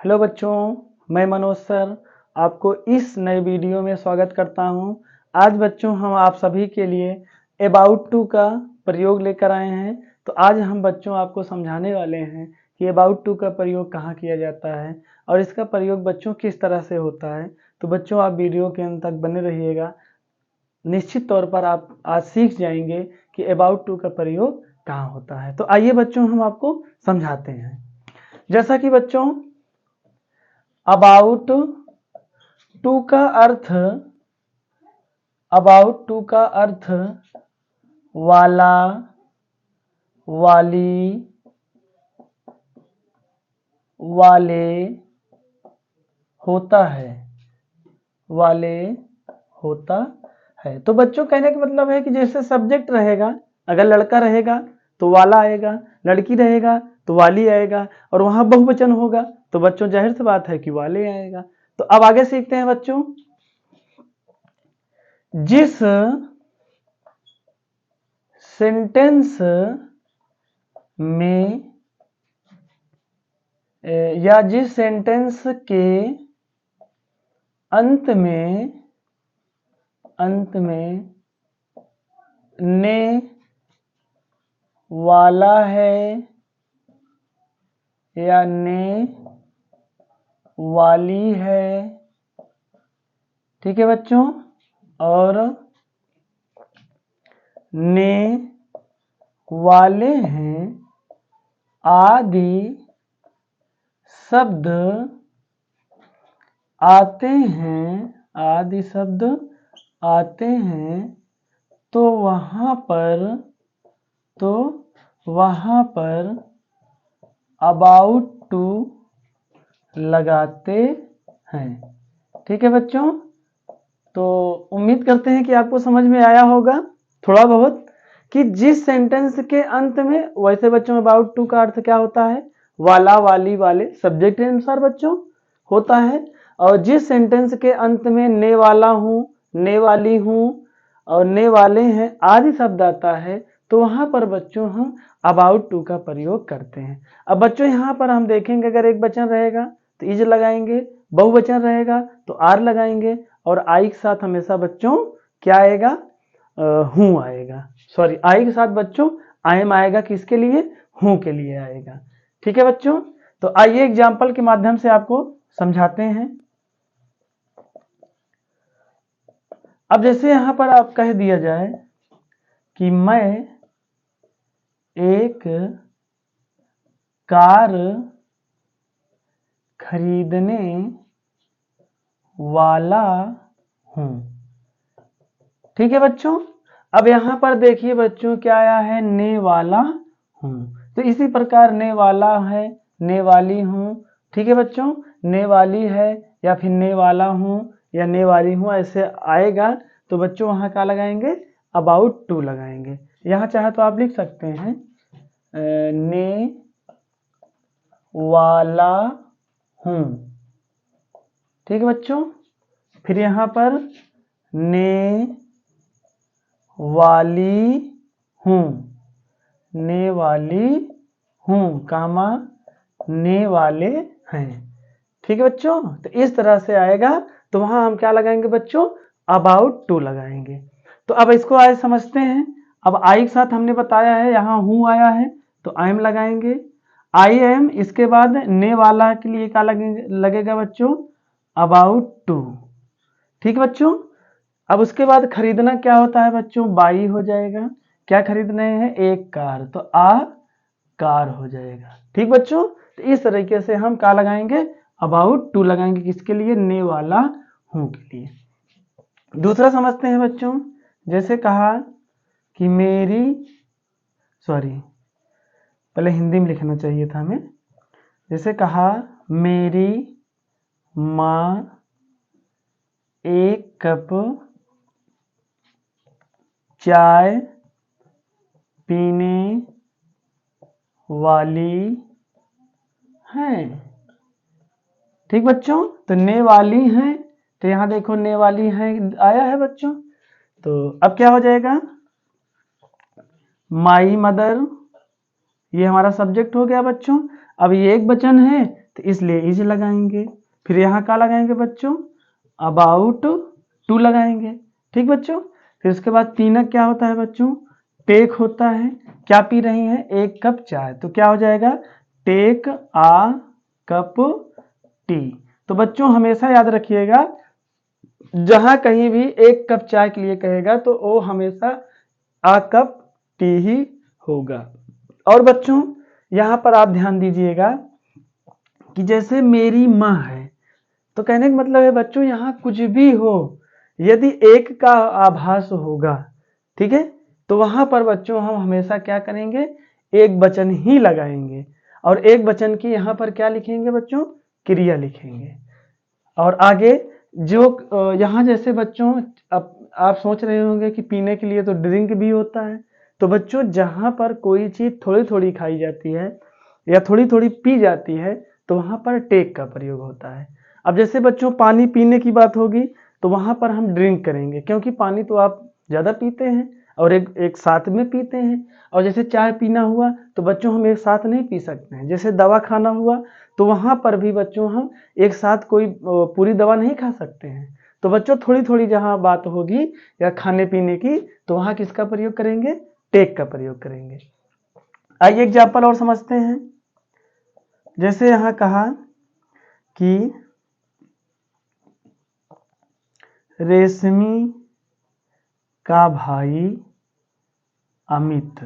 Hello बच्चों, मैं Manoj sir आपको इस नए वीडियो में स्वागत करता हूं। आज बच्चों हम आप सभी के लिए अबाउट टू का प्रयोग लेकर आए हैं। तो आज हम बच्चों आपको समझाने वाले हैं कि अबाउट टू का प्रयोग कहाँ किया जाता है और इसका प्रयोग बच्चों किस तरह से होता है। तो बच्चों आप वीडियो के अंत तक बने रहिएगा। निश्चित तौर पर आप आज सीख जाएंगे कि अबाउट टू का प्रयोग कहाँ होता है। तो आइए बच्चों हम आपको समझाते हैं। जैसा कि बच्चों अबाउट टू का अर्थ वाला, वाली, वाले होता है, वाले होता है। तो बच्चों कहने का मतलब है कि जैसे सब्जेक्ट रहेगा, अगर लड़का रहेगा तो वाला आएगा, लड़की रहेगा तो वाली आएगा, और वहां बहुवचन होगा तो बच्चों जाहिर सी बात है कि वाले आएगा। तो अब आगे सीखते हैं बच्चों। जिस सेंटेंस में या जिस सेंटेंस के अंत में ने वाला है या ने वाली है, ठीक है बच्चों, और ने वाले हैं आदि शब्द आते हैं, तो वहां पर अबाउट टू लगाते हैं, ठीक है बच्चों। तो उम्मीद करते हैं कि आपको समझ में आया होगा थोड़ा बहुत कि जिस सेंटेंस के अंत में, वैसे बच्चों अबाउट टू का अर्थ क्या होता है, वाला, वाली, वाले सब्जेक्ट के अनुसार बच्चों होता है। और जिस सेंटेंस के अंत में ने वाला हूं, ने वाली हूं और ने वाले हैं आदि शब्द आता है, तो वहां पर बच्चों हम अबाउट टू का प्रयोग करते हैं। अब बच्चों यहाँ पर हम देखेंगे, अगर एक वचन रहेगा तो इज लगाएंगे, बहुवचन रहेगा तो आर लगाएंगे, और आई के साथ हमेशा बच्चों क्या आएगा, हूं आएगा। सॉरी, आई के साथ बच्चों आई एम आएगा, किसके लिए, हूं के लिए आएगा, ठीक है बच्चों। तो आइए एग्जाम्पल के माध्यम से आपको समझाते हैं। अब जैसे यहां पर आप कह दिया जाए कि मैं एक कार खरीदने वाला हूं, ठीक है बच्चों। अब यहां पर देखिए बच्चों क्या आया है, ने वाला हूं। तो इसी प्रकार ने वाला है, ने वाली हूं, ठीक है बच्चों। ने वाली है या फिर ने वाला हूं या ने वाली हूं, ऐसे आएगा तो बच्चों वहां क्या लगाएंगे, अबाउट टू लगाएंगे। यहां चाहे तो आप लिख सकते हैं ने वाला हूं, ठीक है बच्चों। फिर यहां पर ने वाली हूं, ने वाली हूं कामा ने वाले हैं, ठीक है बच्चों। तो इस तरह से आएगा, तो वहां हम क्या लगाएंगे बच्चों, अबाउट टू लगाएंगे। तो अब इसको आए समझते हैं। अब आई के साथ हमने बताया है, यहाँ हूं आया है तो आई एम लगाएंगे, आई एम, इसके बाद ने वाला के लिए क्या लगेगा बच्चों, अबाउट टू, ठीक है बच्चों। अब उसके बाद खरीदना क्या होता है बच्चों, बाई हो जाएगा। क्या खरीदना है, एक कार, तो आ कार हो जाएगा, ठीक बच्चों। तो इस तरीके से हम क्या लगाएंगे, अबाउट टू लगाएंगे, किसके लिए, ने वाला हूं के लिए। दूसरा समझते हैं बच्चों। जैसे कहा कि मेरी, सॉरी पहले हिंदी में लिखना चाहिए था हमें। जैसे कहा मेरी माँ एक कप चाय पीने वाली हैं, ठीक बच्चों। तो ने वाली हैं, तो यहां देखो ने वाली हैं आया है बच्चों। तो अब क्या हो जाएगा, माई मदर, ये हमारा सब्जेक्ट हो गया बच्चों। अब ये एक वचन है तो इसलिए इज लगाएंगे। फिर यहाँ क्या लगाएंगे बच्चों, अबाउट टू लगाएंगे। ठीक बच्चों, फिर उसके बाद पीना क्या होता है बच्चों, टेक होता है। क्या पी रही हैं, 1 कप चाय, तो क्या हो जाएगा, टेक आ कप टी। तो बच्चों हमेशा याद रखिएगा, जहां कहीं भी 1 कप चाय के लिए कहेगा तो वो हमेशा आ कप टी ही होगा। और बच्चों यहां पर आप ध्यान दीजिएगा कि जैसे मेरी माँ है, तो कहने का मतलब है बच्चों यहाँ कुछ भी हो, यदि एक का आभास होगा, ठीक है, तो वहां पर बच्चों हम हमेशा क्या करेंगे, एक वचन ही लगाएंगे। और एक वचन की यहाँ पर क्या लिखेंगे बच्चों, क्रिया लिखेंगे। और आगे जो यहाँ जैसे बच्चों आप सोच रहे होंगे कि पीने के लिए तो ड्रिंक भी होता है, तो बच्चों जहाँ पर कोई चीज थोड़ी थोड़ी खाई जाती है या थोड़ी थोड़ी पी जाती है, तो वहां पर टेक का प्रयोग होता है। अब जैसे बच्चों पानी पीने की बात होगी, तो वहां पर हम ड्रिंक करेंगे, क्योंकि पानी तो आप ज्यादा पीते हैं और एक साथ में पीते हैं। और जैसे चाय पीना हुआ तो बच्चों हम एक साथ नहीं पी सकते हैं। जैसे दवा खाना हुआ तो वहां पर भी बच्चों हम एक साथ कोई पूरी दवा नहीं खा सकते हैं। तो बच्चों थोड़ी थोड़ी जहां बात होगी या खाने पीने की, तो वहां किसका प्रयोग करेंगे, टेक का प्रयोग करेंगे। आइए एग्जाम्पल और समझते हैं। जैसे यहां कहा कि रेशमी का भाई अमित,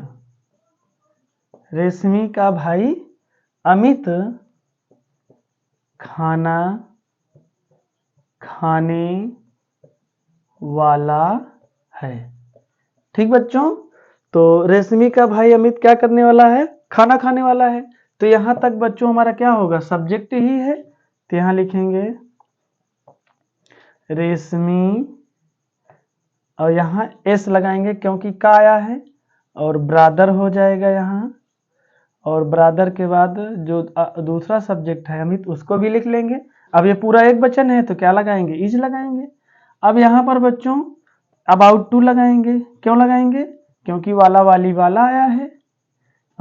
रेशमी का भाई अमित खाना खाने वाला है। ठीक बच्चों, तो रेशमी का भाई अमित क्या करने वाला है, खाना खाने वाला है। तो यहां तक बच्चों हमारा क्या होगा, सब्जेक्ट ही है, तो यहां लिखेंगे रेशमी, और यहाँ एस लगाएंगे क्योंकि का आया है, और ब्रादर हो जाएगा यहाँ, और ब्रादर के बाद जो दूसरा सब्जेक्ट है अमित उसको भी लिख लेंगे। अब ये पूरा एक वचन है तो क्या लगाएंगे, इज लगाएंगे। अब यहाँ पर बच्चों अबाउट टू लगाएंगे। क्यों लगाएंगे, क्योंकि वाला वाली वाला आया है,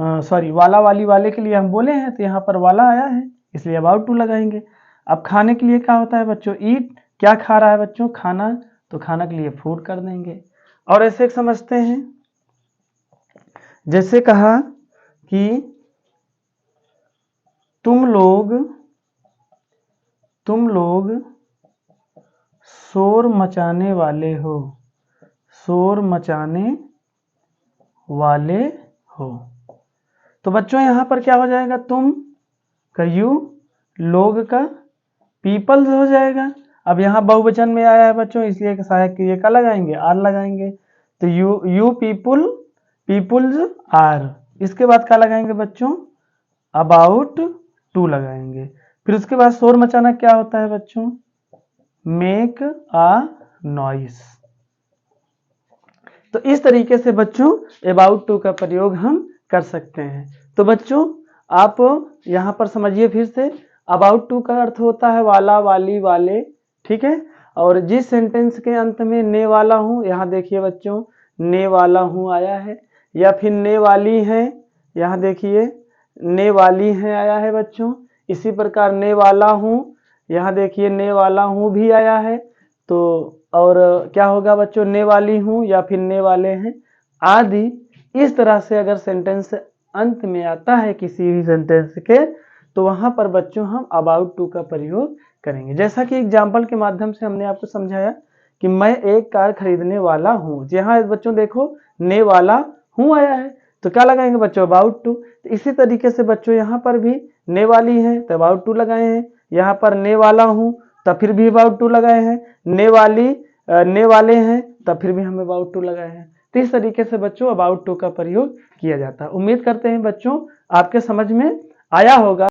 सॉरी वाला वाली वाले के लिए हम बोले हैं, तो यहाँ पर वाला आया है, इसलिए अबाउट टू लगाएंगे। अब खाने के लिए क्या होता है बच्चों, ईट, क्या खा रहा है बच्चों, खाना, तो खाना के लिए फूड कर देंगे। और ऐसे समझते हैं, जैसे कहा कि तुम लोग शोर मचाने वाले हो, शोर मचाने वाले हो। तो बच्चों यहां पर क्या हो जाएगा, तुम का यू, लोग का पीपल्स हो जाएगा। अब यहाँ बहुवचन में आया है बच्चों, इसलिए सहायक क्रिया का लगाएंगे, आर लगाएंगे। तो यू पीपुल, पीपुल्स आर। इसके बाद क्या लगाएंगे बच्चों, अबाउट टू लगाएंगे। फिर उसके बाद शोर मचाना क्या होता है बच्चों, मेक अ नॉइस। तो इस तरीके से बच्चों अबाउट टू का प्रयोग हम कर सकते हैं। तो बच्चों आप यहाँ पर समझिए फिर से, अबाउट टू का अर्थ होता है वाला वाली वाले, ठीक है। और जिस सेंटेंस के अंत में ने वाला हूँ, यहाँ देखिए बच्चों ने वाला हूँ आया है, या फिर ने वाली है, यहाँ देखिए ने वाली है आया है बच्चों। इसी प्रकार ने वाला हूँ, यहाँ देखिए ने वाला हूँ भी आया है। तो और क्या होगा बच्चों, ने वाली हूँ या फिर ने वाले हैं आदि। इस तरह से अगर सेंटेंस अंत में आता है किसी भी सेंटेंस के, तो वहां पर बच्चों हम अबाउट टू का प्रयोग करेंगे। जैसा कि एग्जाम्पल के माध्यम से हमने आपको समझाया कि मैं एक कार खरीदने वाला हूँ, जहाँ बच्चों देखो ने वाला हूँ आया है, तो क्या लगाएंगे बच्चों, अबाउट टू। तो इसी तरीके से बच्चों यहाँ पर भी ने वाली है तो अबाउट टू लगाए हैं, यहाँ पर ने वाला हूँ तब फिर भी अबाउट टू लगाए हैं, ने वाले हैं तब फिर भी हम अबाउट टू लगाए हैं। तो इस तरीके से बच्चों अबाउट टू का प्रयोग किया जाता है। उम्मीद करते हैं बच्चों आपके समझ में आया होगा।